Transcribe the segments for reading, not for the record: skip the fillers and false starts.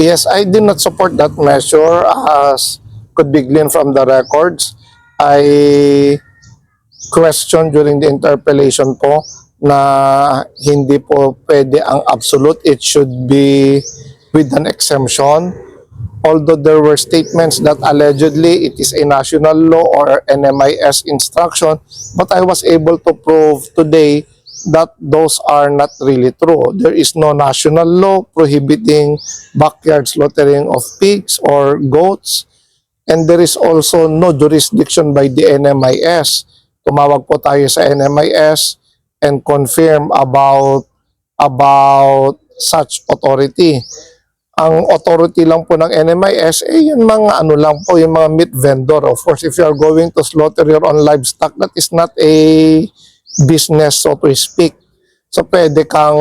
Yes, I did not support that measure as could be gleaned from the records. I questioned during the interpellation po na hindi po pwede ang absolute. It should be with an exemption. Although there were statements that allegedly it is a national law or NMIS instruction, but I was able to prove today that those are not really true. There is no national law prohibiting backyard slaughtering of pigs or goats, and there is also no jurisdiction by the NMIS. Tumawag po tayo sa NMIS and confirm about such authority. Ang authority lang po ng NMIS, yung mga ano lang po, yung mga meat vendor. Of course, if you are going to slaughter your own livestock, that is not a business, so to speak. So, pwede kang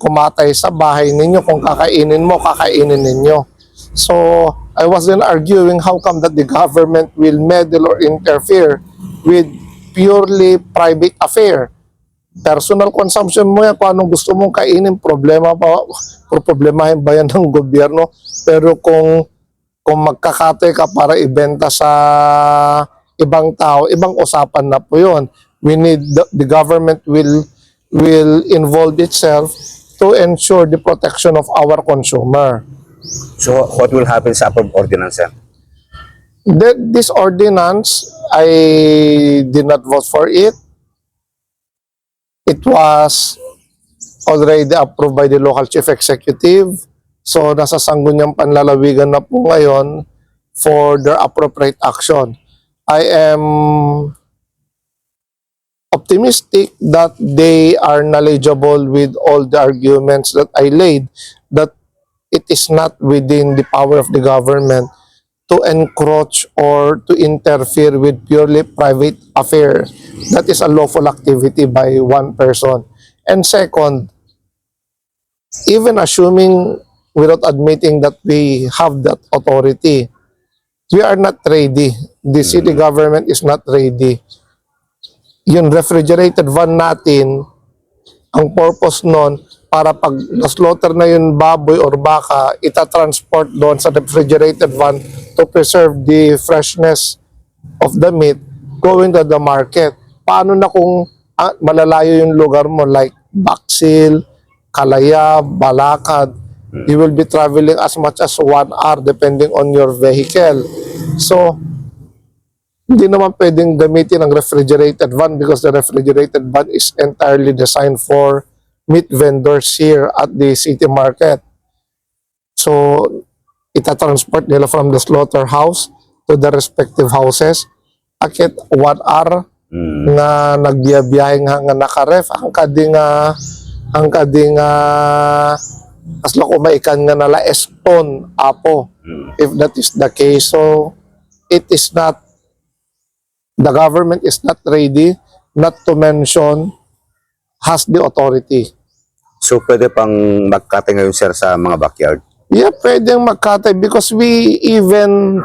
kumatay sa bahay ninyo. Kung kakainin mo, kakainin ninyo. So, I was then arguing how come that the government will meddle or interfere with purely private affair. Personal consumption mo yan, kung anong gusto mong kainin, problema pa, problemahin ba yan ng gobyerno? Pero kung magkakate ka para ibenta sa ibang tao, ibang usapan na po yun. We need the government will involve itself to ensure the protection of our consumer. So, what will happen sa approved ordinance, sir? This ordinance, I did not vote for it. It was already approved by the local chief executive. So, nasa sangguniang panlalawigan na po ngayon for their appropriate action. I am optimistic that they are knowledgeable with all the arguments that I laid, that it is not within the power of the government to encroach or to interfere with purely private affairs. That is a lawful activity by one person. And second, even assuming without admitting that we have that authority, we are not ready. The city government is not ready. Yung refrigerated van natin, ang purpose nun, para pag na-slaughter na yung baboy or baka, ita-transport doon sa refrigerated van to preserve the freshness of the meat going to the market. Paano na kung malalayo yung lugar mo like Baksil, Kalayab, Balakad? You will be traveling as much as 1 hour depending on your vehicle. So, hindi naman pwedeng gamitin ang refrigerated van because the refrigerated van is entirely designed for meat vendors here at the city market. So, ita-transport nila from the slaughterhouse to the respective houses. Akit 1 hour na nagbiyabiyahe nga nakaref, ang kading asla ko maikan nga nala eston apo. If that is the case, so it is not, the government is not ready, not to mention has the authority. So, pwede pang magkate ngayon, sir, sa mga backyard? Yeah, pwedeng magkatay because we even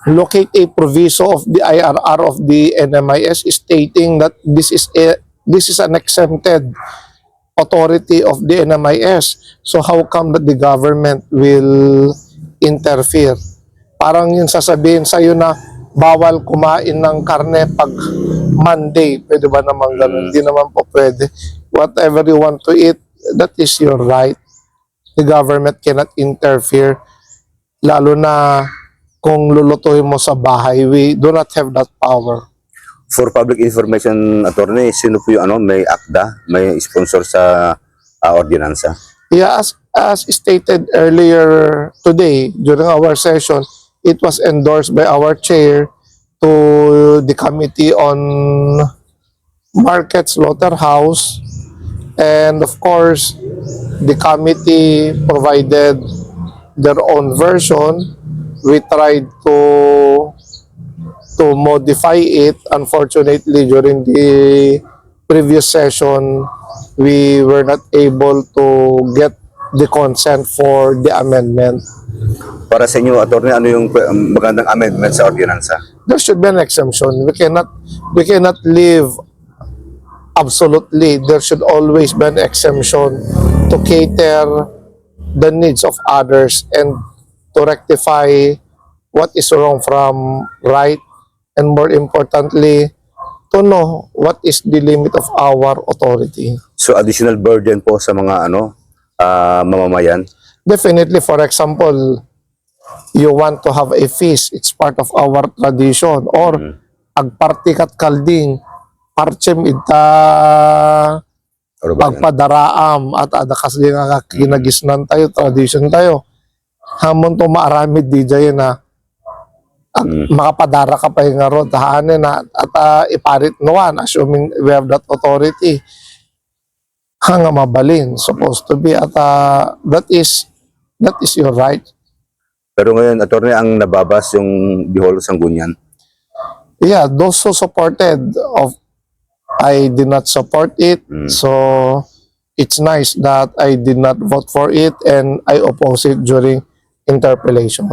locate a proviso of the IRR of the NMIS stating that this is an exempted authority of the NMIS. So how come that the government will interfere? Parang yung sasabihin sa'yo na bawal kumain ng karne pag Monday. Pwede ba naman ganun? Hindi naman po pwede. Whatever you want to eat, that is your right. The government cannot interfere. Lalo na kung lulutuin mo sa bahay, we do not have that power. For public information, attorney, sino po yung may ACDA, may sponsor sa ordinansa? Yeah, as stated earlier today during our session, it was endorsed by our chair to the Committee on Market Slaughterhouse, and of course, the committee provided their own version. We tried to modify it. Unfortunately, during the previous session, we were not able to get the consent for the amendment. Para sa inyo, attorney, ano yung magandang amendment sa ordinansa? There should be an exemption. We cannot live absolutely. There should always be an exemption to cater the needs of others and to rectify what is wrong from right, and more importantly, to know what is the limit of our authority. So additional burden po sa mga mamamayan. Definitely, for example, you want to have a feast, it's part of our tradition, or agparti kat kalding, parchem ita Ano ba yan? pagpadaraam at adakas din nga kinagisnan tayo, tradition tayo. Hamon to maaramid di dyan na makapadara ka pa yung nga ron, tahanin na at iparit nawan, assuming we have that authority. Hanga mabalin, supposed to be at that is your right. Pero ngayon, attorney, ang nababas yung Biholo Sangguniang. Yeah, those who supported I did not support it. So it's nice that I did not vote for it and I oppose it during interpellation.